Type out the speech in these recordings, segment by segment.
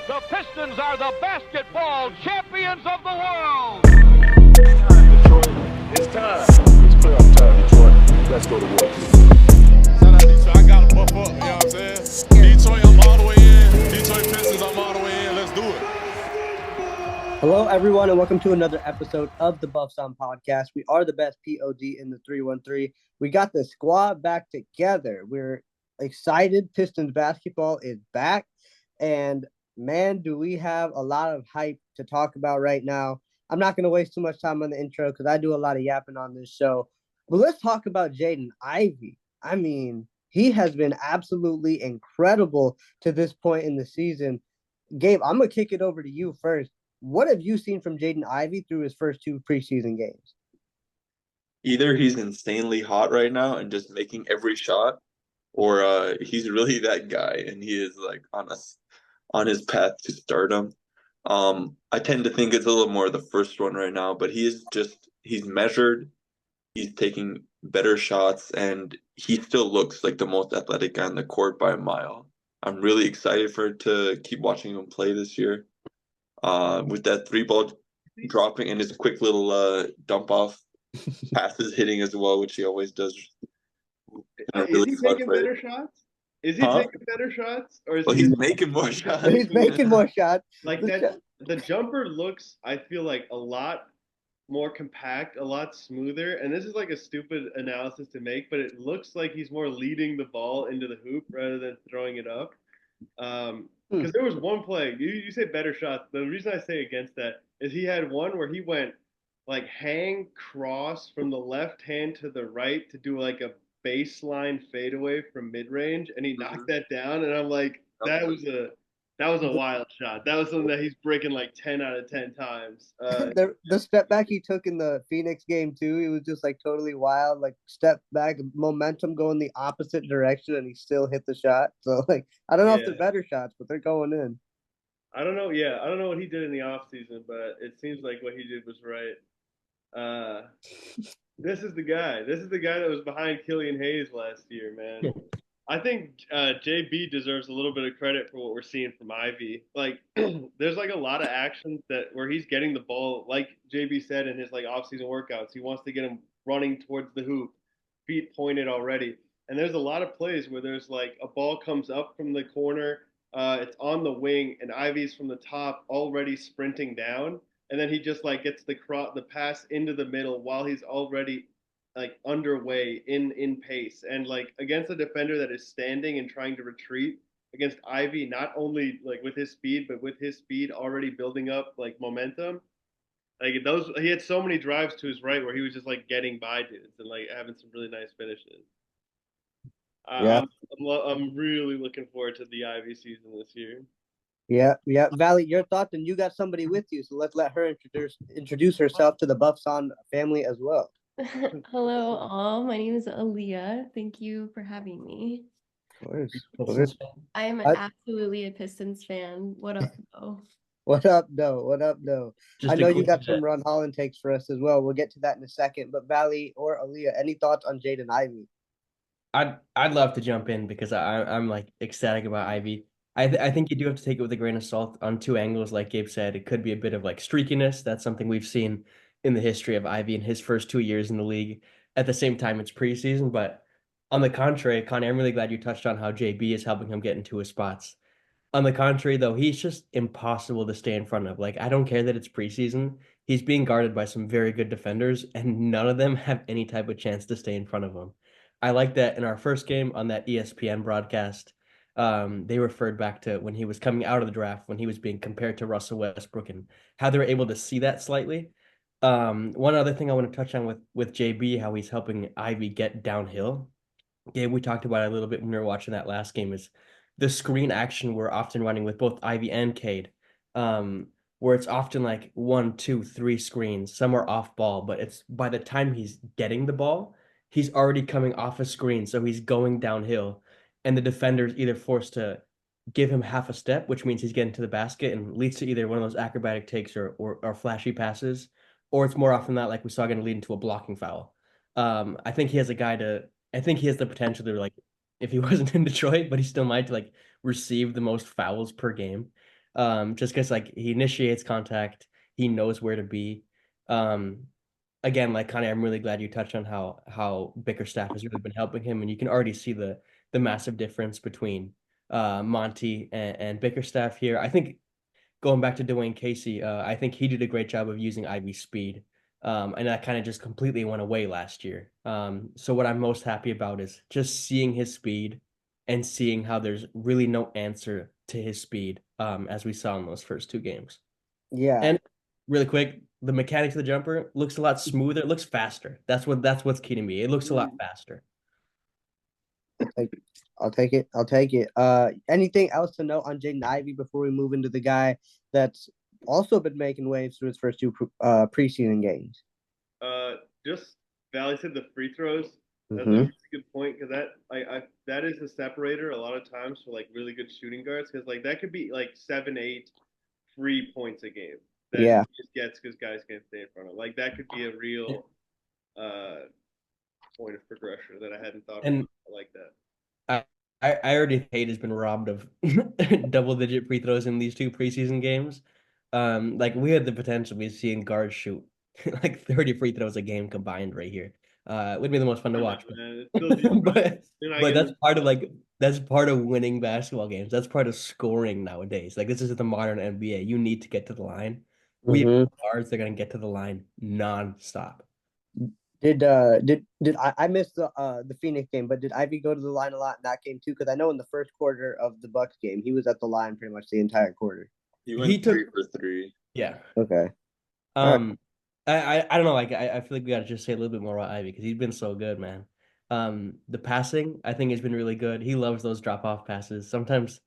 The Pistons are the basketball champions of the world. Detroit, it's time. It's playoff time, Detroit. Let's go to work. Shout out Detroit. I got to buff up, you know what I'm saying? Detroit, I'm all the way in. Detroit Pistons, I'm all the way in. Let's do it. Hello, everyone, and welcome to another episode of the Buffs On Podcast. We are the best POD in the 313. We got the squad back together. We're excited. Pistons basketball is back. And, man, do we have a lot of hype to talk about right now. I'm not going to waste too much time on the intro because I do a lot of yapping on this show. But let's talk about Jaden Ivey. I mean, he has been absolutely incredible to this point in the season. Gabe, I'm going to kick it over to you first. What have you seen from Jaden Ivey through his first two preseason games? Either he's insanely hot right now and just making every shot, or he's really that guy and he is like on his path to stardom. I tend to think it's a little more the first one right now, but he's measured, he's taking better shots, and he still looks like the most athletic guy on the court by a mile. I'm really excited to keep watching him play this year. With that three ball dropping and his quick little dump off passes hitting as well, which he always does. Is he taking better shots? Is he taking better shots, or is he's making more shots? He's making more shots. Like that, the jumper looks, I feel like, a lot more compact, a lot smoother. And this is like a stupid analysis to make, but it looks like he's more leading the ball into the hoop rather than throwing it up. Because there was one play, you say better shots. The reason I say against that is he had one where he went like hang cross from the left hand to the right to do like a baseline fadeaway from mid range, and he knocked that down. And I'm like, that was a wild shot. That was something that he's breaking like 10 out of 10 times. The step back he took in the Phoenix game too, he was just like totally wild, like step back, momentum going the opposite direction, and he still hit the shot. So like, I don't know if they're better shots, but they're going in. I don't know. Yeah, I don't know what he did in the off season, but it seems like what he did was right. This is the guy. This is the guy that was behind Killian Hayes last year, man. I think JB deserves a little bit of credit for what we're seeing from Ivey. Like, there's like a lot of actions where he's getting the ball, like JB said in his like off-season workouts. He wants to get him running towards the hoop, feet pointed already. And there's a lot of plays where there's like a ball comes up from the corner, it's on the wing, and Ivey's from the top already sprinting down. And then he just like gets the pass into the middle while he's already like underway in pace. And like against a defender that is standing and trying to retreat against Ivey, not only like with his speed, but with his speed already building up like momentum. Like he had so many drives to his right where he was just like getting by dudes and like having some really nice finishes. Yeah. I'm really looking forward to the Ivey season this year. Yeah. Valley, your thoughts, and you got somebody with you, so let's let her introduce herself to the Buffs On family as well. Hello, all. My name is Aaliyah. Thank you for having me. Of course. I'm absolutely a Pistons fan. What up, though? What up, though? I know you got some Ron Holland takes for us as well. We'll get to that in a second. But Valley or Aaliyah, any thoughts on Jaden Ivey? I'd love to jump in because I'm like ecstatic about Ivey. I think you do have to take it with a grain of salt on two angles. Like Gabe said, it could be a bit of like streakiness. That's something we've seen in the history of Ivey in his first 2 years in the league. At the same time, it's preseason. But on the contrary, Connie, I'm really glad you touched on how JB is helping him get into his spots. On the contrary, though, he's just impossible to stay in front of. Like, I don't care that it's preseason. He's being guarded by some very good defenders, and none of them have any type of chance to stay in front of him. I like that in our first game on that ESPN broadcast, they referred back to when he was coming out of the draft, when he was being compared to Russell Westbrook, and how they were able to see that slightly. One other thing I want to touch on with JB, how he's helping Ivey get downhill. Gabe, we talked about it a little bit when we were watching that last game, is the screen action we're often running with both Ivey and Cade, where it's often like 1, 2, 3 screens. Some are off ball, but it's by the time he's getting the ball, he's already coming off a screen, so he's going downhill. And the defender's either forced to give him half a step, which means he's getting to the basket and leads to either one of those acrobatic takes or flashy passes, or it's more often that, like we saw, going to lead into a blocking foul. I think he has the potential to, like, if he wasn't in Detroit, but he still might, to like receive the most fouls per game. just because like he initiates contact, he knows where to be. Again, like Connie, I'm really glad you touched on how Bickerstaff has really been helping him, and you can already see the massive difference between Monty and Bickerstaff here. I think going back to Dwayne Casey, I think he did a great job of using Ivey's speed. And that kind of just completely went away last year. So what I'm most happy about is just seeing his speed and seeing how there's really no answer to his speed, as we saw in those first two games. Yeah. And really quick, the mechanics of the jumper looks a lot smoother. It looks faster. That's what's key to me. It looks a lot faster. I'll take it. I'll take it. Anything else to note on Jaden Ivey before we move into the guy that's also been making waves through his first two preseason games? Just Valley said the free throws. That's a Mhm. really good point because that is a separator a lot of times for like really good shooting guards because like that could be like 7, 8 free points a game that Yeah. he just gets because guys can't stay in front of. Like that could be a real point of progression that I hadn't thought And of. I like that. I already hate has been robbed of double-digit free throws in these two preseason games. Like we had the potential of seeing guards shoot like 30 free throws a game combined right here. It would be the most fun to watch. Man, it's still Detroit. But They're not but getting- that's part of winning basketball games. That's part of scoring nowadays. Like this is the modern NBA. You need to get to the line. We have Mhm. guards, they're gonna get to the line nonstop. Did I missed the Phoenix game, but did Ivy go to the line a lot in that game too? Because I know in the first quarter of the Bucks game, he was at the line pretty much the entire quarter. He went He took 3 for 3. Yeah. Okay. All right. I don't know. Like I feel like we got to just say a little bit more about Ivy because he's been so good, man. The passing I think has been really good. He loves those drop off passes. Sometimes,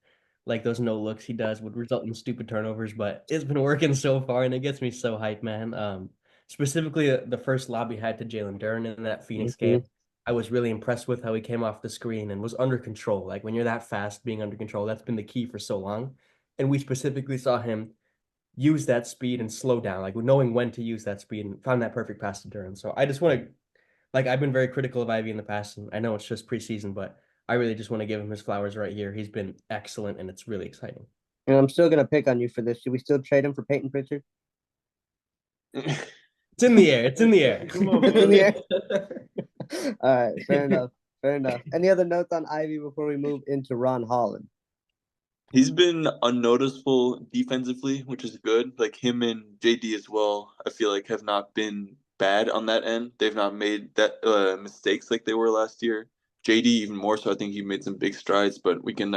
like those no looks he does would result in stupid turnovers, but it's been working so far, and it gets me so hyped, man. Specifically the first lob he had to Jalen Duren in that Phoenix game, I was really impressed with how he came off the screen and was under control. Like when you're that fast, being under control, that's been the key for so long. And we specifically saw him use that speed and slow down, like knowing when to use that speed and found that perfect pass to Duran. So I just want to, like, I've been very critical of Ivy in the past, and I know it's just preseason, but I really just want to give him his flowers right here. He's been excellent, and it's really exciting. And I'm still gonna pick on you for this. Should we still trade him for Peyton Pritchard? It's in the air. It's in the air. Come on, It's in the man. air. All right, fair enough. Fair enough. Any other notes on Ivy before we move into Ron Holland? He's been unnoticeable defensively, which is good. Like him and JD as well, I feel like have not been bad on that end. They've not made that mistakes like they were last year. JD even more so. I think he made some big strides, but we can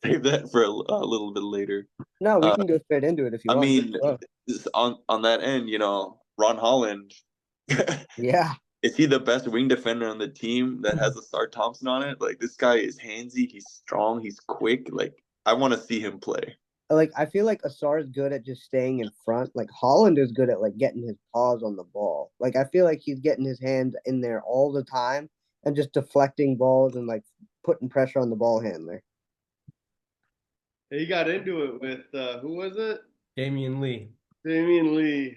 save that for a little bit later. No, we can go straight into it if you I want. mean, Oh, on that end, Ron Holland. yeah. Is he the best wing defender on the team that has a Star Thompson on it? Like this guy is handsy, he's strong, he's quick. Like I want to see him play. Like I feel like Asar is good at just staying in front. Like Holland is good at like getting his paws on the ball. Like I feel like he's getting his hands in there all the time and just deflecting balls and like putting pressure on the ball handler. He got into it with who was it? Damian Lee. Damian Lee.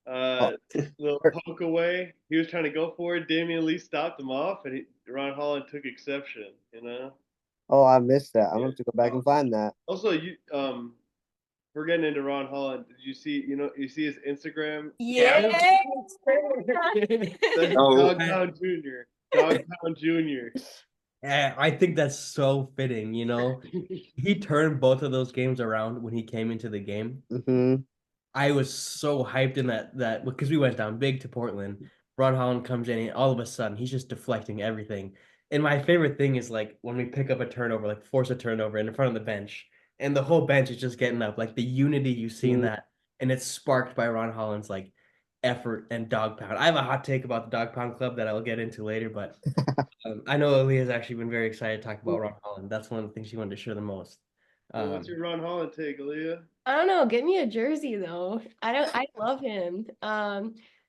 Little poke away. He was trying to go for it. Damian Lee stopped him off, and Ron Holland took exception. Oh, I missed that. I'm gonna have to go back and find that. Also, we're getting into Ron Holland. Did you see? You see his Instagram? Yeah. Dogtown Junior. Dogtown Junior. I think that's so fitting, He turned both of those games around when he came into the game. Mm-hmm. I was so hyped in that because we went down big to Portland. Ron Holland comes in and all of a sudden he's just deflecting everything. And my favorite thing is like when we pick up a turnover, like force a turnover in front of the bench, and the whole bench is just getting up, like the unity you see in that, and it's sparked by Ron Holland's like effort and dog pound. I have a hot take about the dog pound club that I will get into later, but I know Aaliyah's actually been very excited to talk about Ron Holland. That's one of the things she wanted to share the most. What's your Ron Holland take, Aaliyah? I don't know. Get me a jersey though. I love him.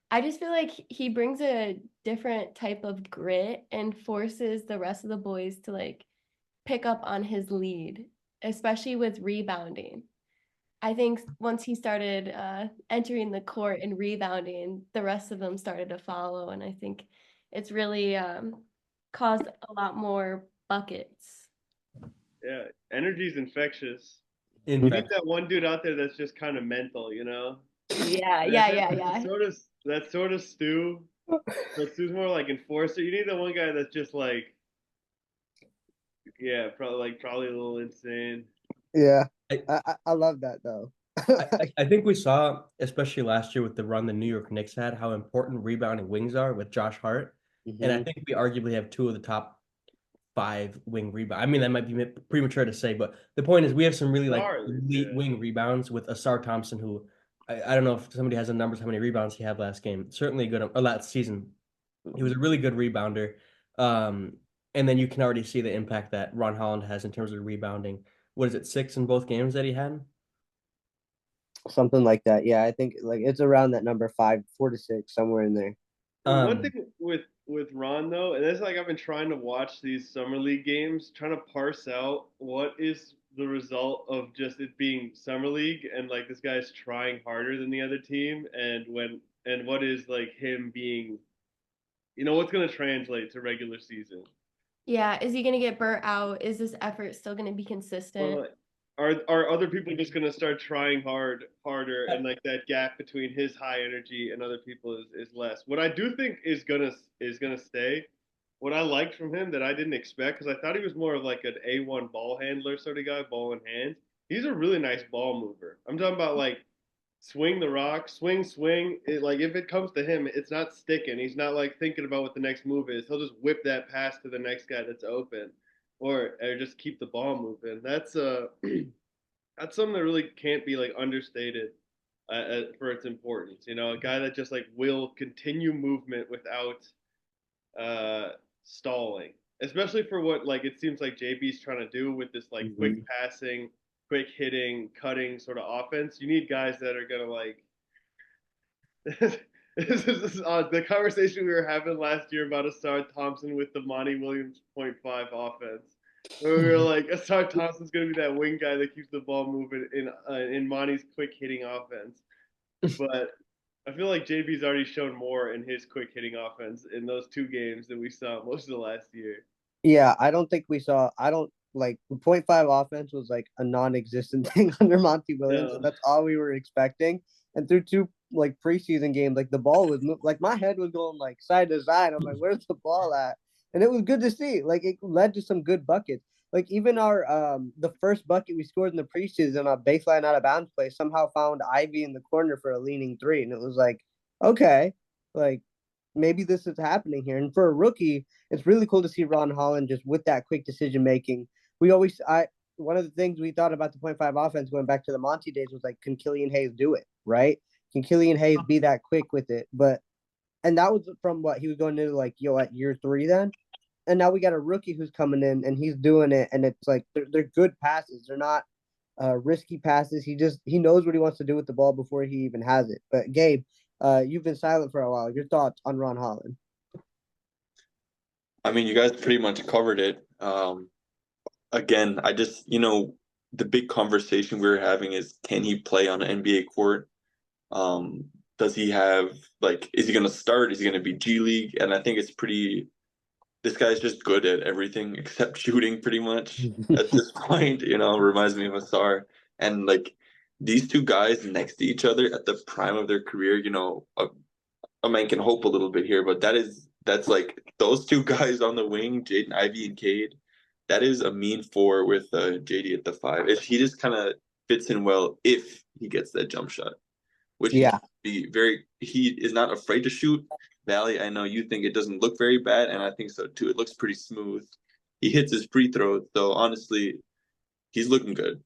I just feel like he brings a different type of grit and forces the rest of the boys to like pick up on his lead, especially with rebounding. I think once he started entering the court and rebounding, the rest of them started to follow, and I think it's really caused a lot more buckets. Yeah, energy's infectious. In You fact, need that one dude out there that's just kind of mental, you know? Yeah. That sort of Stu. But Stu's more like enforcer. You need the one guy that's just like, yeah, probably a little insane. Yeah, I, I love that though. I think we saw, especially last year with the run the New York Knicks had, how important rebounding wings are with Josh Hart. And I Mhm. think we arguably have two of the top 5 wing rebound. I mean, that might be premature to say, but the point is we have some really like Regardless, elite yeah. wing rebounds with Asar Thompson, who I don't know if somebody has the numbers, how many rebounds he had last game. Certainly a good, or last season. He was a really good rebounder. Um, and then you can already see the impact that Ron Holland has in terms of rebounding. What is it, 6 in both games that he had? Something like that. Yeah, I think like it's around that number 5, 4 to 6, somewhere in there. One thing with Ron though, and it's like I've been trying to watch these summer league games, trying to parse out what is the result of just it being summer league and like this guy's trying harder than the other team, and what is like him being, what's going to translate to regular season. Yeah, is he gonna get burnt out? Is this effort still gonna be consistent? Well, are other people just gonna start trying harder, and like that gap between his high energy and other people is less? What I do think is gonna stay. What I liked from him that I didn't expect, because I thought he was more of like an A1 ball handler sort of guy, ball in hand. He's a really nice ball mover. I'm talking about like swing the rock, swing. Like if it comes to him, it's not sticking. He's not like thinking about what the next move is. He'll just whip that pass to the next guy that's open, or just keep the ball moving. That's that's something that really can't be like understated for its importance. A guy that just like will continue movement without uh, stalling, especially for what like it seems like JB's trying to do with this like quick Mhm. passing, quick hitting, cutting sort of offense. You need guys that are gonna like. The conversation we were having last year about Asar Thompson with the Monty Williams .5 offense. Where we were like, Asar Thompson's gonna be that wing guy that keeps the ball moving in Monty's quick hitting offense. But I feel like JB's already shown more in his quick hitting offense in those 2 games than we saw most of the last year. Yeah, I don't think we saw. I don't like the .5 offense was like a non-existent thing under Monty Williams, Yeah. and that's all we were expecting. And through 2 like preseason games, like the ball was like my head was going like side to side. I'm like, where's the ball at? And it was good to see. Like it led to some good buckets. Like even our the first bucket we scored in the preseason, a baseline out of bounds play, somehow found Ivy in the corner for a leaning 3, and it was like, okay, like maybe this is happening here. And for a rookie, it's really cool to see Ron Holland just with that quick decision making. One of the things we thought about the .5 offense going back to the Monty days was like, can Killian Hayes do it? Right? Can Killian Hayes be that quick with it? And that was from what he was going into like at year 3 then. And now we got a rookie who's coming in and he's doing it, and it's like they're good passes. They're not risky passes. He knows what he wants to do with the ball before he even has it. But Gabe, you've been silent for a while. Your thoughts on Ron Holland? I mean, you guys pretty much covered it. Again, I just, the big conversation we were having is, can he play on an NBA court? Does he have, like, is he going to start? Is he going to be G League? And I think this guy's just good at everything except shooting pretty much at this point, reminds me of Asar. And like these 2 guys next to each other at the prime of their career, a man can hope a little bit here, but that's like those 2 guys on the wing, Jaden Ivey and Cade. That is a mean 4 with JD at the 5. If he just kind of fits in well, if he gets that jump shot, which Yeah. he is not afraid to shoot. Valley, I know you think it doesn't look very bad, and I think so too. It looks pretty smooth. He hits his free throws, so honestly, he's looking good.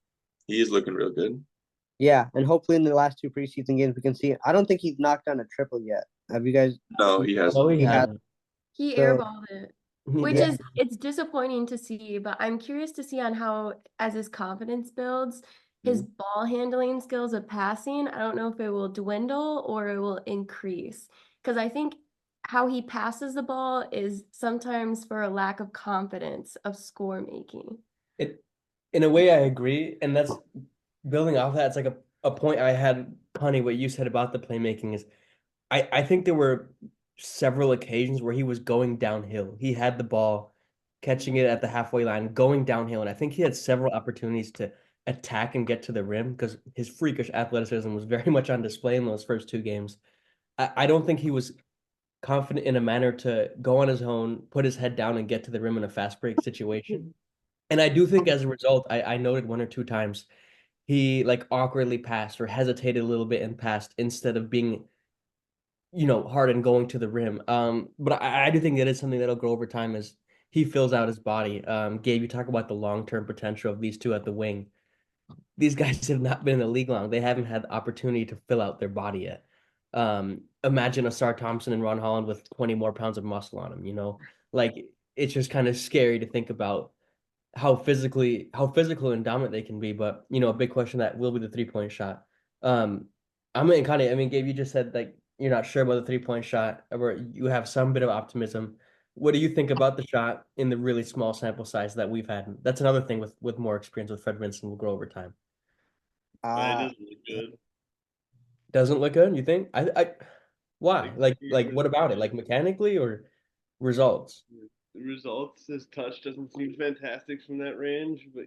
He is looking real good. Yeah, and hopefully in the last 2 preseason games we can see it. I don't think he's knocked down a triple yet. Have you guys? No, he hasn't. Oh, he He has. has. He So airballed it, which yeah, it's disappointing to see, but I'm curious to see on how, as his confidence builds, his ball handling skills of passing, I don't know if it will dwindle or it will increase. Because I think how he passes the ball is sometimes for a lack of confidence of score making. In a way, I agree, and that's building off that. It's like a point I had, Honey, what you said about the playmaking is, I think there were several occasions where he was going downhill. He had the ball, catching it at the halfway line, going downhill, and I think he had several opportunities to attack and get to the rim because his freakish athleticism was very much on display in those first two games. I don't think he was confident in a manner to go on his own, put his head down, and get to the rim in a fast break situation. And I do think as a result, I noted one or two times he like awkwardly passed or hesitated a little bit and passed instead of being, hard and going to the rim. But I do think that is something that'll grow over time as he fills out his body. Gabe, you talk about the long-term potential of these two at the wing. These guys have not been in the league long. They haven't had the opportunity to fill out their body yet. Imagine Asar Thompson and Ron Holland with 20 more pounds of muscle on them, like it's just kind of scary to think about how physical and dominant they can be. But a big question that will be the 3-point shot. Gabe, you just said like you're not sure about the 3-point shot, or you have some bit of optimism. What do you think about the shot in the really small sample size that we've had? That's another thing with more experience with Fred Vinson will grow over time. It doesn't look good. Doesn't look good, you think? Why? Like He what about it? Like mechanically or results? the results, his touch doesn't seem fantastic from that range, but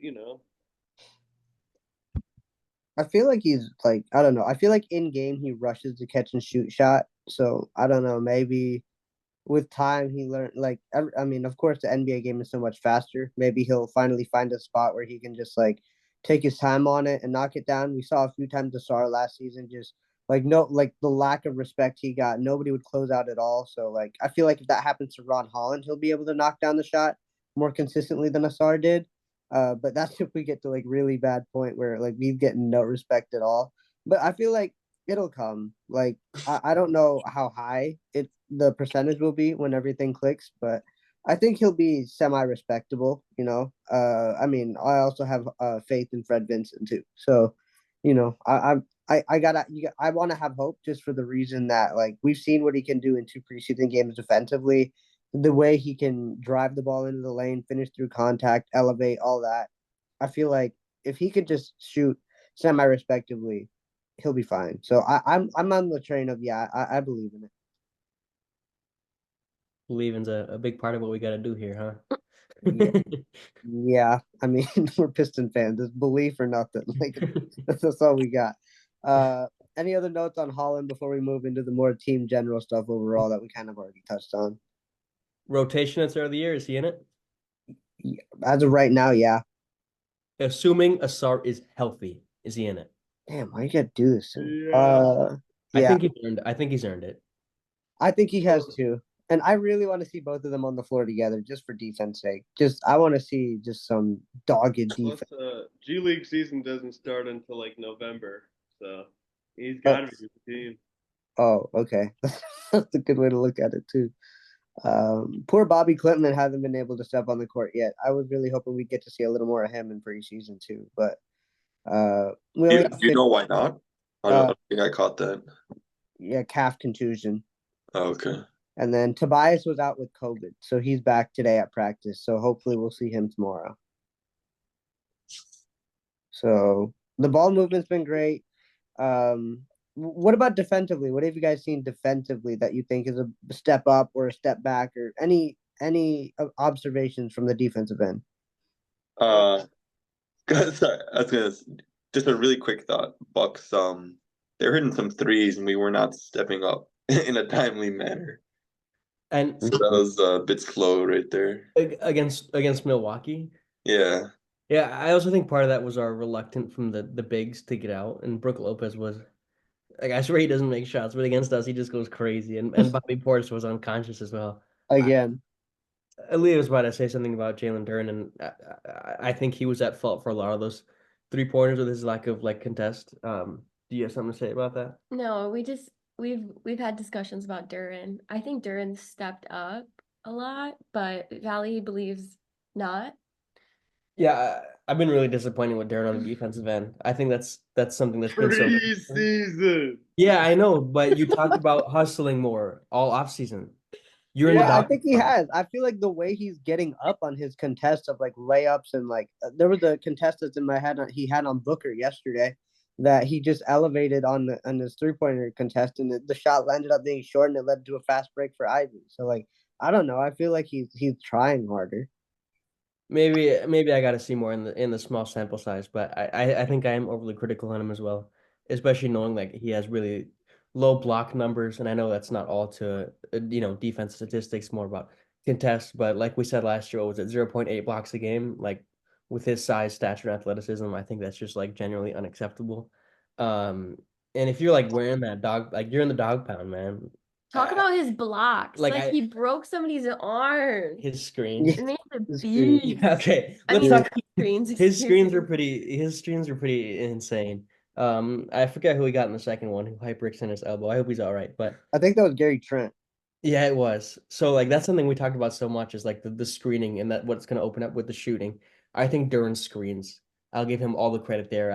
I feel like he's like, I don't know. I feel like in game he rushes the catch and shoot shot. So I don't know. Maybe with time he learned, like, I mean, of course the NBA game is so much faster. Maybe he'll finally find a spot where he can just like take his time on it and knock it down. We saw a few times Asar last season, just like no, like the lack of respect he got. Nobody would close out at all. So like I feel like if that happens to Ron Holland, he'll be able to knock down the shot more consistently than Asar did. But that's if we get to like really bad point where like we get no respect at all. But I feel like it'll come. Like I don't know how high the percentage will be when everything clicks, but I think he'll be semi-respectable. I mean, I also have faith in Fred Vinson too. So, I want to have hope just for the reason that like we've seen what he can do in 2 preseason games defensively, the way he can drive the ball into the lane, finish through contact, elevate, all that. I feel like if he could just shoot semi-respectively, he'll be fine. So I'm on the train of I believe in it. Believing's a big part of what we got to do here, huh? Yeah. I mean, we're Piston fans. It's belief or nothing. Like that's all we got. Any other notes on Holland before we move into the more team general stuff overall that we kind of already touched on? Rotation at start of the year, is he in it? As of right now, yeah. Assuming Asar is healthy, is he in it? Damn, why you gotta do this to me? Yeah. I think he's earned it. I think he has too. And I really want to see both of them on the floor together just for defense sake. I want to see just some dogged defense. Plus, G League season doesn't start until like November, so he's got to be with the team. Oh, okay. That's a good way to look at it too. Poor Bobby Clinton hasn't been able to step on the court yet. I was really hoping we'd get to see a little more of him in preseason too. But Do you know why not? I don't think I caught that. Yeah, calf contusion. Oh, okay. And then Tobias was out with COVID, so he's back today at practice. So hopefully we'll see him tomorrow. So the ball movement's been great. What about defensively? What have you guys seen defensively that you think is a step up or a step back, or any observations from the defensive end? Sorry, I was gonna just a really quick thought. Bucks, they're hitting some threes and we were not stepping up in a timely manner. And so that was a bit slow right there. Against Milwaukee. Yeah. Yeah, I also think part of that was our reluctant from the bigs to get out, and Brook Lopez was like, I swear he doesn't make shots, but against us he just goes crazy, and Bobby Portis was unconscious as well. Again. Aaliyah was about to say something about Jalen Duren, and I think he was at fault for a lot of those 3-pointers with his lack of like contest. Do you have something to say about that? No, we've had discussions about Duren. I think Duren stepped up a lot, but Valley believes not. Yeah, I've been really disappointed with Duren on the defensive end. I think that's something that's been so preseason. Yeah, I know, but you talked about hustling more all offseason. You're in the I think he has. I feel like the way he's getting up on his contests of like layups and like there was a contest that's in my head he had on Booker yesterday that he just elevated on his 3-pointer contest, and the shot ended up being short and it led to a fast break for Ivey. So like I don't know. I feel like he's trying harder. Maybe I got to see more in the small sample size, but I think I am overly critical on him as well, especially knowing like he has really low block numbers, and I know that's not all to defense statistics, more about contests, but like we said last year, what was it 0.8 blocks a game? Like with his size, stature, and athleticism, I think that's just like generally unacceptable. Um, and if you're like wearing that dog, like you're in the dog pound, man. Talk about his blocks. Like Like he broke somebody's arm. his Yeah, screens. And he's a the screen. beast. Okay, I let's mean, talk. screens. His screens are Excuse pretty insane. I forget who he got in the second one, who hyperx in his elbow. I hope he's all right. But I think that was Gary Trent. yeah, it was. So like that's something we talked about so much is like the screening and that what's gonna open up with the shooting. I think Duran's screens. I'll give him all the credit there.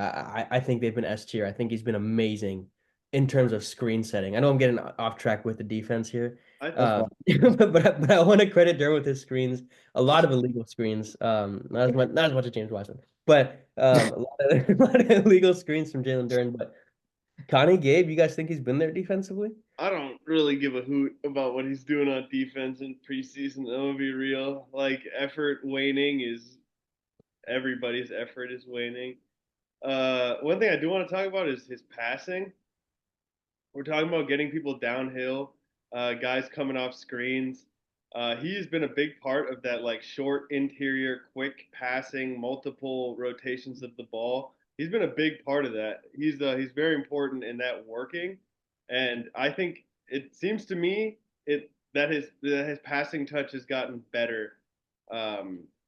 I think they've been S tier. I think he's been amazing in terms of screen setting. I know I'm getting off track with the defense here. I That's Um, fine. but I want to credit Duran with his screens. A lot of illegal screens. Not as much as James Wiseman, but a lot of illegal screens from Jalen Duran. But Connie, Gabe, you guys think he's been there defensively? I don't really give a hoot about what he's doing on defense in preseason. I'm gonna be real. Like effort waning is everybody's effort is waning. One thing I do want to talk about is his passing. We're talking about getting people downhill, guys coming off screens. He's been a big part of that, like short interior, quick passing, multiple rotations of the ball. He's been a big part of that. He's very important in that working, and I think it seems to me that his passing touch has gotten better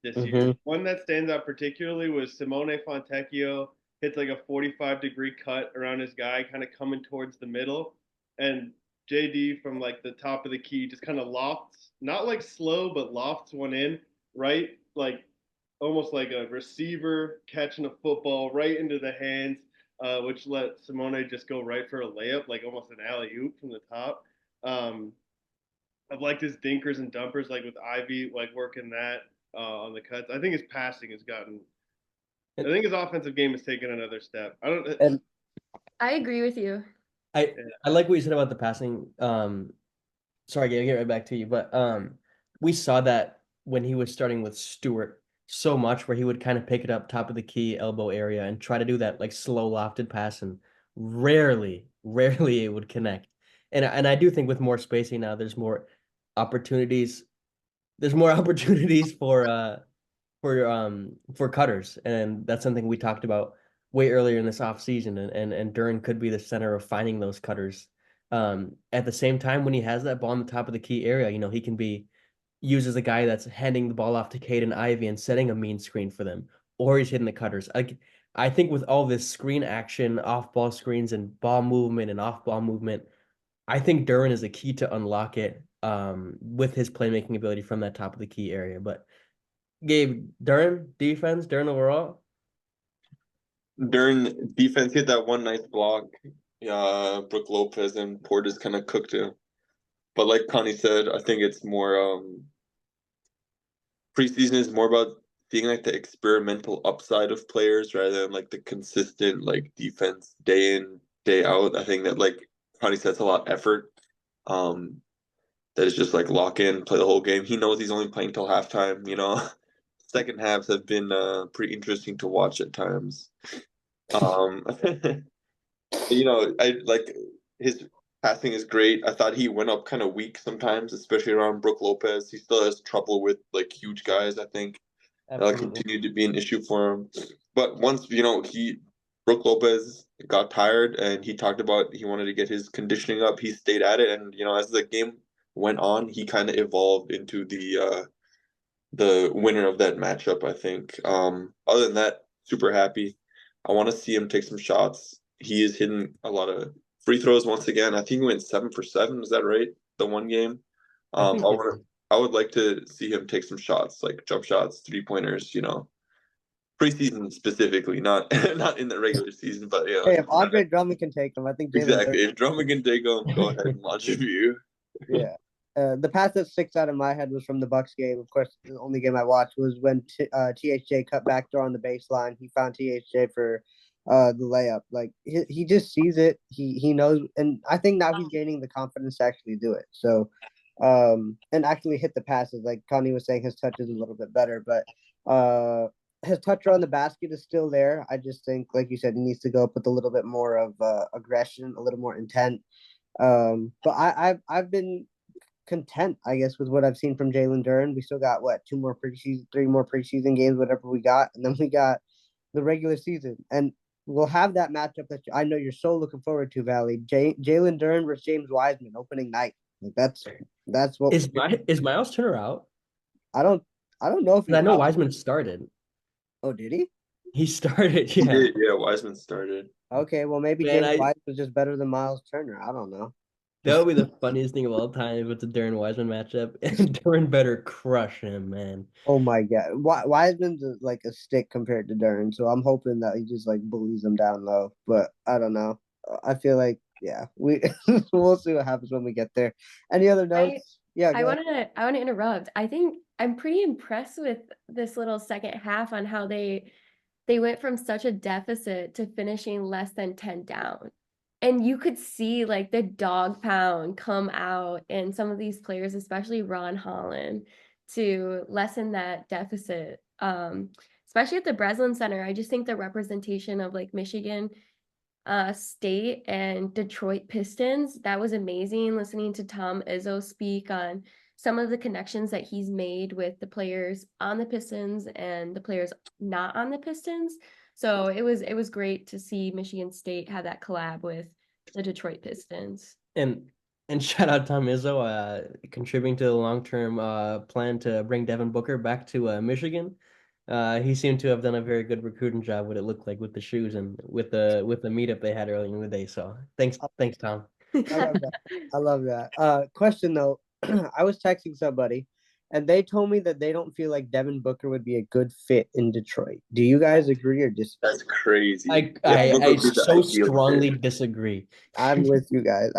this year. One that stands out particularly was Simone Fontecchio hits like a 45-degree cut around his guy, kind of coming towards the middle, and JD from like the top of the key just kind of lofts, not like slow, but lofts one in right, like almost like a receiver catching a football right into the hands, which let Simone just go right for a layup, like almost an alley oop from the top. Um, I've liked his dinkers and dumpers, like with Ivy, like working that on the cuts. I think his passing has gotten. I think his offensive game has taken another step. I don't. And I agree with you. I like what you said about the passing. Sorry, Gabe, get right back to you. But we saw that when he was starting with Stewart so much, where he would kind of pick it up top of the key, elbow area, and try to do that like slow lofted pass, and rarely it would connect. And I do think with more spacing now, there's more opportunities. There's more opportunities for cutters, and that's something we talked about way earlier in this offseason, and Duran could be the center of finding those cutters. At the same time, when he has that ball on the top of the key area, he can be used as a guy that's handing the ball off to Cade and Ivy and setting a mean screen for them, or he's hitting the cutters. I think with all this screen action, off ball screens and ball movement and off ball movement, I think Duran is the key to unlock it with his playmaking ability from that top of the key area. But Gabe, Duran defense, Duran overall. During defense hit that one nice block. Brooke Lopez and Portis kind of cooked him. But like Connie said, I think it's more preseason is more about seeing like the experimental upside of players rather than like the consistent like defense day in, day out. I think that like Connie said, it's a lot of effort. That is just like lock in, play the whole game. He knows he's only playing till halftime. Second halves have been pretty interesting to watch at times. I like his passing is great. I thought he went up kind of weak sometimes, especially around Brooke Lopez. He still has trouble with like huge guys, I think. That'll continue to be an issue for him. But once, Brooke Lopez got tired and he talked about he wanted to get his conditioning up, he stayed at it. And, as the game went on, he kind of evolved into the winner of that matchup, I think. Other than that, super happy. I want to see him take some shots. He is hitting a lot of free throws once again. I think he went 7 for 7. Is that right? The one game. I would like to see him take some shots, like jump shots, 3-pointers. Preseason specifically, not not in the regular season, but yeah. Hey, if Andre Drummond can take them, I think Jalen exactly. If Drummond can take them, go ahead and launch a view. Yeah. The pass that sticks out in my head was from the Bucks game. Of course, the only game I watched was when THJ cut back there on the baseline. He found THJ for the layup. Like he just sees it. He knows, and I think now he's gaining the confidence to actually do it. So, and actually hit the passes. Like Connie was saying, his touch is a little bit better, but His touch on the basket is still there. I just think, like you said, he needs to go up with a little bit more of aggression, a little more intent. But I've been content, I guess, with what I've seen from Jalen Duren. We still got what, 3 more preseason games, whatever we got, and then we got the regular season, and we'll have that matchup that I know you're so looking forward to, Valley. Jalen Duren versus James Wiseman opening night. Like that's what Is Miles Turner out? I don't I don't know if 'Cause I he's know out. Wiseman started. Oh, did he? He started, He yeah. did, yeah. Wiseman started. Okay, well maybe Man, James Wiseman was just better than Miles Turner. I don't know. that would be the funniest thing of all time if it's a Duren Wiseman matchup, and Duren better crush him, man. Oh my God, Wiseman's like a stick compared to Duren, so I'm hoping that he just like bullies him down low. But I don't know. I feel like yeah, we we'll see what happens when we get there. Any other notes? Yeah, I go want to interrupt. I think I'm pretty impressed with this little second half on how they went from such a deficit to finishing less than 10 down. And you could see like the dog pound come out in some of these players, especially Ron Holland, to lessen that deficit. Especially at the Breslin Center. I just think the representation of like Michigan State and Detroit Pistons. That was amazing listening to Tom Izzo speak on some of the connections that he's made with the players on the Pistons and the players not on the Pistons. So it was great to see Michigan State have that collab with the Detroit Pistons. And shout out Tom Izzo, contributing to the long-term plan to bring Devin Booker back to Michigan. He seemed to have done a very good recruiting job, what it looked like with the shoes and with the meetup they had earlier in the day. So thanks, Tom. I love that. I love that. Question though, I was texting somebody, and they told me that they don't feel like Devin Booker would be a good fit in Detroit. Do you guys agree or disagree? That's crazy. I Booker would be the so ideal strongly fit. disagree. I'm with you guys.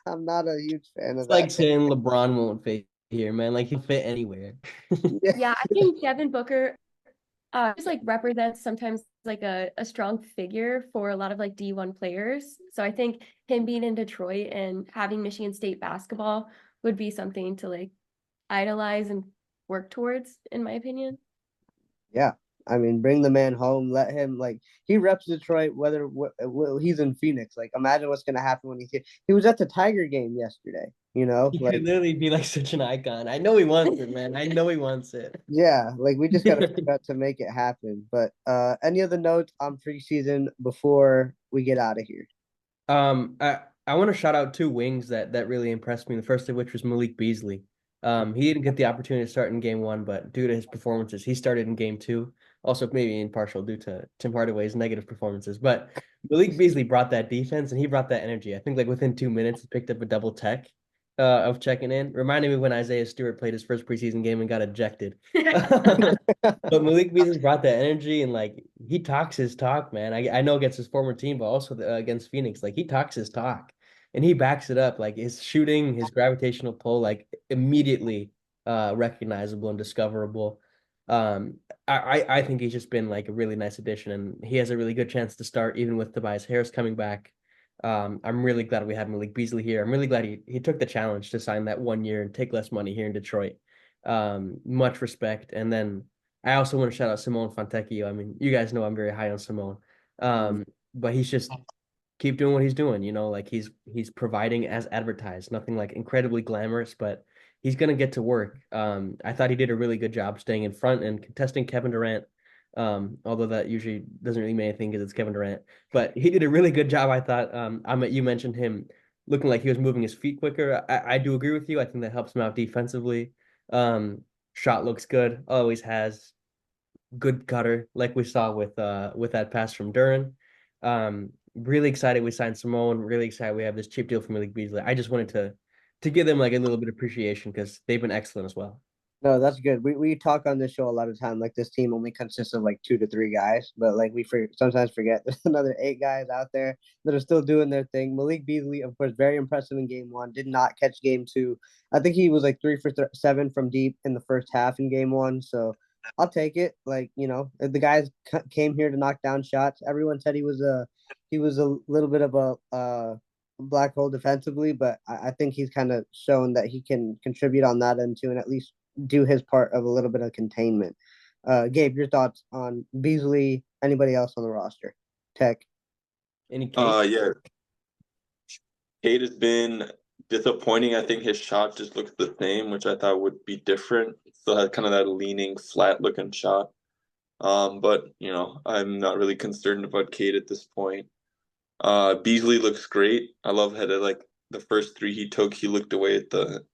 I'm not a huge fan of It's like that. saying LeBron won't fit here, man. Like he'll fit anywhere. Yeah. Yeah, I think Devin Booker just like represents sometimes like a strong figure for a lot of like D1 players. So I think him being in Detroit and having Michigan State basketball would be something to like idolize and work towards, in my opinion. Yeah. I mean, bring the man home. Let him like he reps Detroit. Whether he's in Phoenix, like imagine what's gonna happen when he's here. He was at the Tiger game yesterday. You know, He like could literally be like such an icon. I know he wants it, man. I know he wants it. yeah, like we just gotta figure out to make it happen. But any other notes on preseason before we get out of here? I want to shout out two wings that really impressed me. The first of which was Malik Beasley. He didn't get the opportunity to start in game one, but due to his performances, he started in game two. Also, maybe in partial due to Tim Hardaway's negative performances. But Malik Beasley brought that defense and he brought that energy. I think like within 2 minutes, he picked up a double tech of checking in. Reminded me when Isaiah Stewart played his first preseason game and got ejected. But Malik Beasley brought that energy and like he talks his talk, man. I know against his former team, but also against Phoenix, like he talks his talk and he backs it up. Like his shooting, his gravitational pull, like immediately recognizable and discoverable. Um, I think he's just been like a really nice addition, and he has a really good chance to start even with Tobias Harris coming back. I'm really glad we have Malik Beasley here. I'm really glad he took the challenge to sign that 1 year and take less money here in Detroit. Much respect. And then I also want to shout out Simone Fontecchio. I mean, you guys know I'm very high on Simone. But he's just keep doing what he's doing, like he's providing as advertised, nothing like incredibly glamorous, but he's gonna get to work. I thought he did a really good job staying in front and contesting Kevin Durant. Although that usually doesn't really mean anything because it's Kevin Durant, but he did a really good job. I thought. You mentioned him looking like he was moving his feet quicker. I do agree with you. I think that helps him out defensively. Shot looks good, always has. Good cutter, like we saw with that pass from Duren. Really excited we signed Simone. Really excited we have this cheap deal from Malik Beasley. I just wanted to give them like a little bit of appreciation because they've been excellent as well. No, that's good. We talk on this show a lot of time. Like this team only consists of like 2 to 3 guys, but like sometimes forget there's another 8 guys out there that are still doing their thing. Malik Beasley, of course, very impressive in game one. Did not catch game two. I think he was like 3 for 7 from deep in the first half in game one. So I'll take it. Like the guys came here to knock down shots. Everyone said he was a little bit of a black hole defensively, but I think he's kind of shown that he can contribute on that end too, and at least do his part of a little bit of containment. Gabe, your thoughts on Beasley? Anybody else on the roster? Tech. Any case? Yeah, Cade has been disappointing. I think his shot just looks the same, which I thought would be different. Still had kind of that leaning, flat looking shot. But I'm not really concerned about Cade at this point. Beasley looks great. I love how like the first three he took, he looked away at the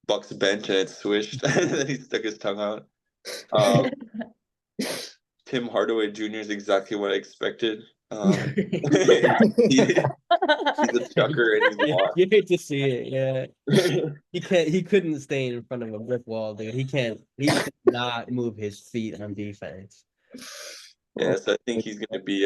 Bucks bench and it swished, and then he stuck his tongue out. Tim Hardaway Jr. is exactly what I expected. He's a chucker and he's lost. You hate to see it, yeah. He couldn't stay in front of a brick wall, dude. He cannot move his feet on defense. Yes, I think he's gonna be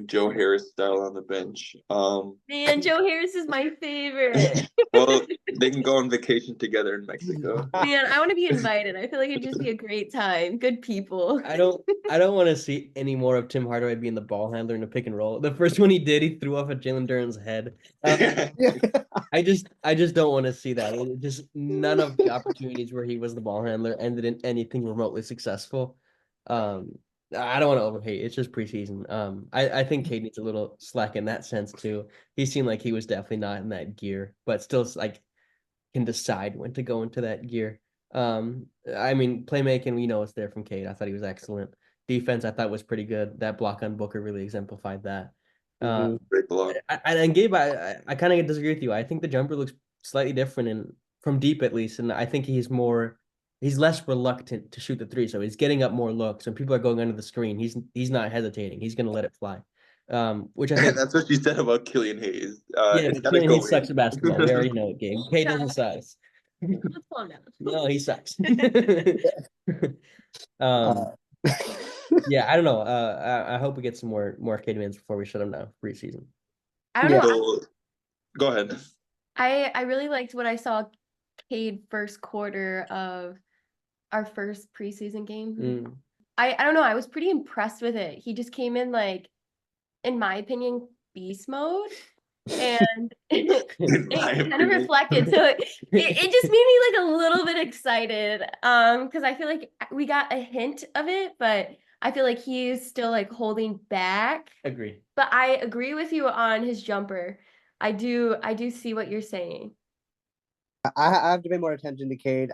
Joe Harris style on the bench. Man, Joe Harris is my favorite. Well, they can go on vacation together in Mexico. Man, I want to be invited. I feel like it'd just be a great time. Good people. I don't want to see any more of Tim Hardaway being the ball handler in a pick and roll. The first one he did, he threw off at Jalen Duren's head. I just don't want to see that. It just none of the opportunities where he was the ball handler ended in anything remotely successful. I don't want to overhate. It's just preseason. I think Cade needs a little slack in that sense too. He seemed like he was definitely not in that gear, but still like can decide when to go into that gear. I mean, playmaking, we know it's there from Cade. I thought he was excellent. Defense, I thought was pretty good. That block on Booker really exemplified that. Great block. And Gabe, I kind of disagree with you. I think the jumper looks slightly different and from deep at least, and I think he's less reluctant to shoot the three, so he's getting up more looks. When people are going under the screen, he's not hesitating. He's going to let it fly. Which I think that's what you said about Killian Hayes. yeah, Killian Hayes sucks at basketball. We already know it, Gabe. Cade doesn't suck. Let's calm down. No, he sucks. Yeah, I don't know. I hope we get some more Cade wins before we shut him down preseason. I don't know. So, go ahead. I really liked what I saw Cade first quarter of our first preseason game. I don't know. I was pretty impressed with it. He just came in like, in my opinion, beast mode. And it kind of reflected. So it just made me like a little bit excited. Because I feel like we got a hint of it, but I feel like he's still like holding back. Agree. But I agree with you on his jumper. I do see what you're saying. I have to pay more attention to Cade.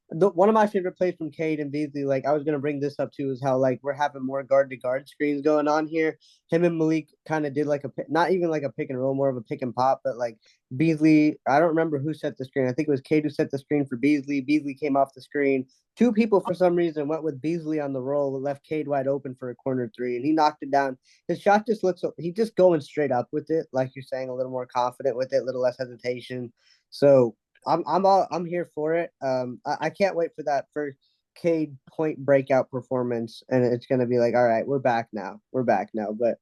One of my favorite plays from Cade and Beasley, like I was gonna bring this up too, is how like we're having more guard to guard screens going on here. Him and Malik kind of did like not even like a pick and roll, more of a pick and pop, but like Beasley, I don't remember who set the screen. I think it was Cade who set the screen for Beasley. Beasley came off the screen. Two people for some reason went with Beasley on the roll, left Cade wide open for a corner three, and he knocked it down. His shot just looks, he's just going straight up with it, like you're saying, a little more confident with it, a little less hesitation. So I'm here for it. I can't wait for that first Cade point breakout performance, and it's gonna be like, all right, we're back now. But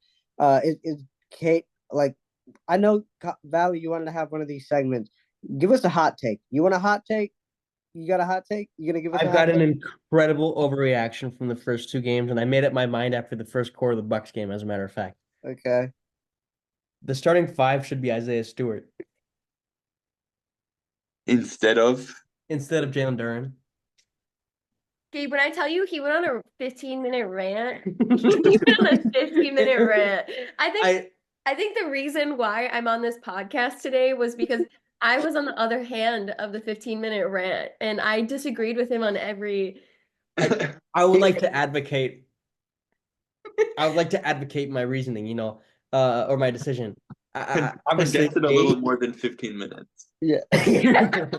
is Cade like? I know Valley, you wanted to have one of these segments. Give us a hot take. You want a hot take? You got a hot take? You gonna give us? I've got an incredible overreaction from the first two games, and I made up my mind after the first quarter of the Bucks game. As a matter of fact, okay. The starting five should be Isaiah Stewart instead of Jalen Duren. Gabe, when I tell you he went on a 15-minute rant, he went on a 15-minute rant. I think the reason why I'm on this podcast today was because I was on the other hand of the 15-minute rant, and I disagreed with him on every. I would like to advocate. I would like to advocate my reasoning, or my decision. Obviously, a little more than 15 minutes. Yeah. I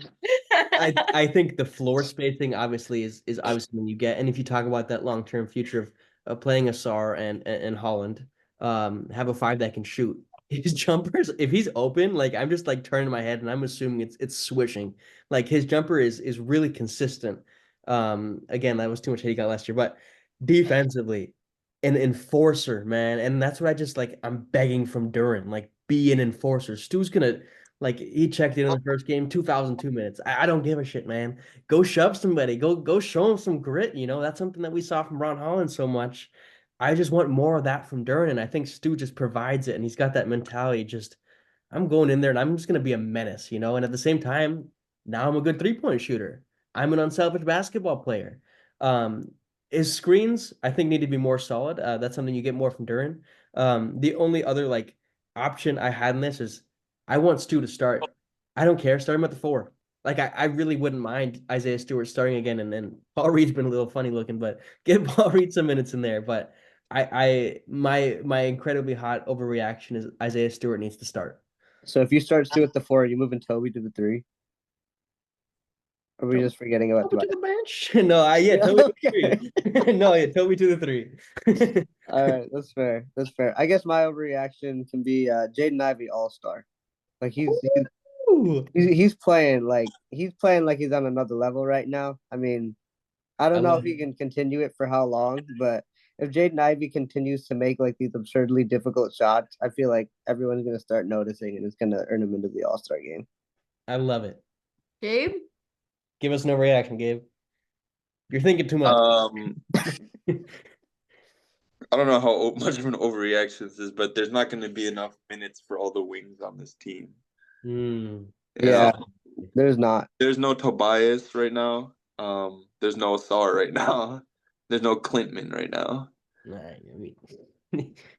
think the floor spacing obviously is obviously when you get, and if you talk about that long-term future of playing Asar and Holland, have a five that can shoot. His jumpers, if he's open, like I'm just like turning my head and I'm assuming it's swishing. Like his jumper is really consistent. Again, that was too much hate he got last year, but defensively, an enforcer, man. And that's what I'm begging from Duren. Like, be an enforcer. Stu's gonna, like, he checked in the first game, 2002 minutes. I don't give a shit, man. Go shove somebody. Go show him some grit. That's something that we saw from Ron Holland so much. I just want more of that from Duren, and I think Stu just provides it, and he's got that mentality. Just, I'm going in there, and I'm just gonna be a menace, And at the same time, now I'm a good 3-point shooter. I'm an unselfish basketball player. His screens, I think, need to be more solid. That's something you get more from Duran. The only other like option I had in this is I want Stu to start. I don't care. Start him at the 4. Like I really wouldn't mind Isaiah Stewart starting again, and then Paul Reed's been a little funny looking, but give Paul Reed some minutes in there. But my incredibly hot overreaction is Isaiah Stewart needs to start. So if you start Stu at the 4, you moving Toby to the 3? Or are we just forgetting about Toby the to the bench? No, Toby to the 3. No, Toby to the 3. All right, that's fair. That's fair. I guess my overreaction can be Jaden Ivey All-Star. Like he's playing like he's on another level right now. I mean, I don't know if he can continue it for how long, but if Jaden Ivey continues to make like these absurdly difficult shots, I feel like everyone's gonna start noticing and it's gonna earn him into the All-Star game. I love it. Gabe? Give us no reaction, Gabe. You're thinking too much. I don't know how much of an overreaction this is, but there's not going to be enough minutes for all the wings on this team. Yeah, there's not. There's no Tobias right now. There's no Asar right now. There's no Clintman right now.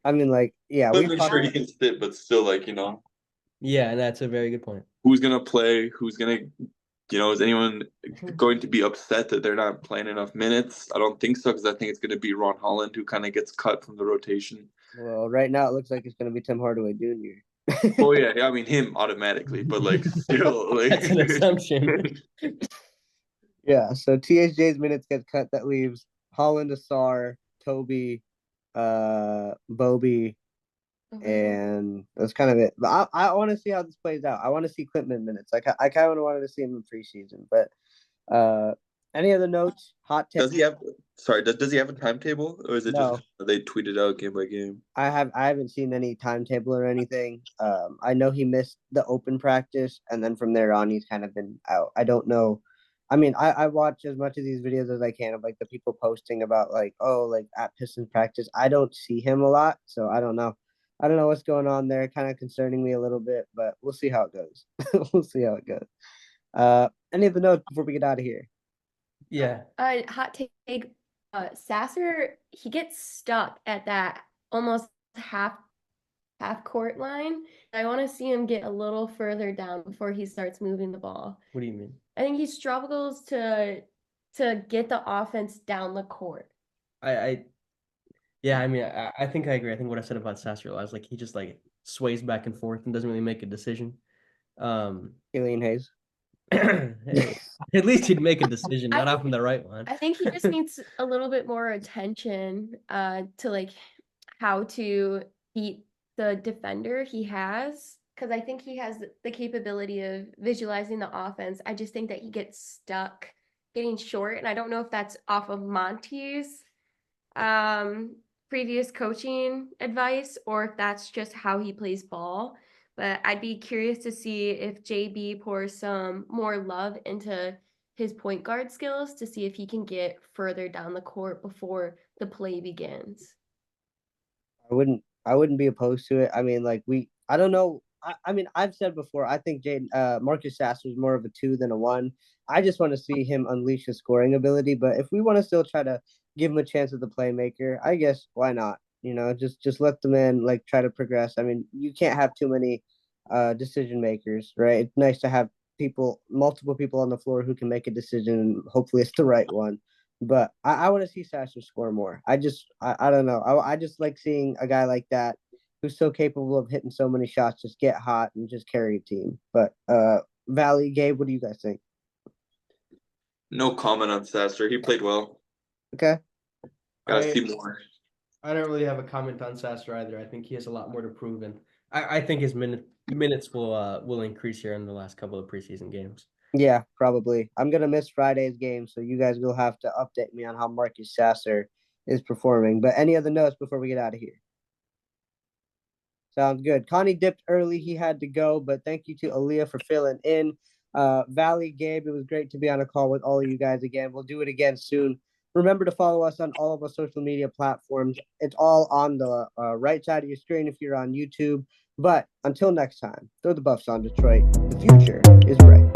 I mean, like, yeah, I'm sure he can sit, but still, like, Yeah, that's a very good point. Who's gonna play? Who's gonna, is anyone going to be upset that they're not playing enough minutes? I don't think so, because I think it's gonna be Ron Holland who kind of gets cut from the rotation. Well, right now it looks like it's gonna be Tim Hardaway Jr. Oh yeah, I mean him automatically, but like still, like that's an assumption. Yeah, so THJ's minutes get cut. That leaves Holland, Asar, Toby, Bobby, and that's kind of it. But I want to see how this plays out. I want to see Clintman minutes. Like I kind of wanted to see him in preseason. But any other notes? Hot take? Does he have a timetable, or is it just they tweet it out game by game? I haven't seen any timetable or anything. I know he missed the open practice, and then from there on, he's kind of been out. I don't know. I mean, I watch as much of these videos as I can of like the people posting about like, oh, like at Pistons practice. I don't see him a lot, so I don't know. I don't know what's going on there. Kind of concerning me a little bit, but we'll see how it goes. We'll see how it goes. Any of the notes before we get out of here? Yeah. Hot take. Sasser, he gets stuck at that almost half court line. I want to see him get a little further down before he starts moving the ball. What do you mean? I think he struggles to get the offense down the court. I think I agree. I think what I said about Sasser was like he just like sways back and forth and doesn't really make a decision. Killian Hayes. Hey, at least he'd make a decision, not often the right one. I think he just needs a little bit more attention to like how to beat the defender he has, because I think he has the capability of visualizing the offense. I just think that he gets stuck getting short, and I don't know if that's off of Monty's previous coaching advice or if that's just how he plays ball. But I'd be curious to see if JB pours some more love into his point guard skills to see if he can get further down the court before the play begins. I wouldn't be opposed to it. I mean, like I don't know. I mean, I've said before, I think Marcus Sasser is more of a 2 than a 1. I just want to see him unleash his scoring ability. But if we want to still try to give him a chance at the playmaker, I guess why not? Just let the man like try to progress. I mean, you can't have too many decision makers, right? It's nice to have multiple people on the floor who can make a decision, and hopefully it's the right one. But I want to see Sasser score more. I don't know. I just like seeing a guy like that who's so capable of hitting so many shots just get hot and just carry a team. But Valley, Gabe, what do you guys think? No comment on Sasser. He played well. Okay. Gotta see more. I don't really have a comment on Sasser either. I think he has a lot more to prove, and I think his minutes will increase here in the last couple of preseason games. Yeah, probably. I'm gonna miss Friday's game, so you guys will have to update me on how Marcus Sasser is performing. But any other notes before we get out of here? Sounds good. Connie dipped early. He had to go, but thank you to Aaliyah for filling in. Valley, Gabe, it was great to be on a call with all of you guys again. We'll do it again soon. Remember to follow us on all of our social media platforms. It's all on the right side of your screen if you're on YouTube. But until next time, throw the Buffs on Detroit. The future is bright.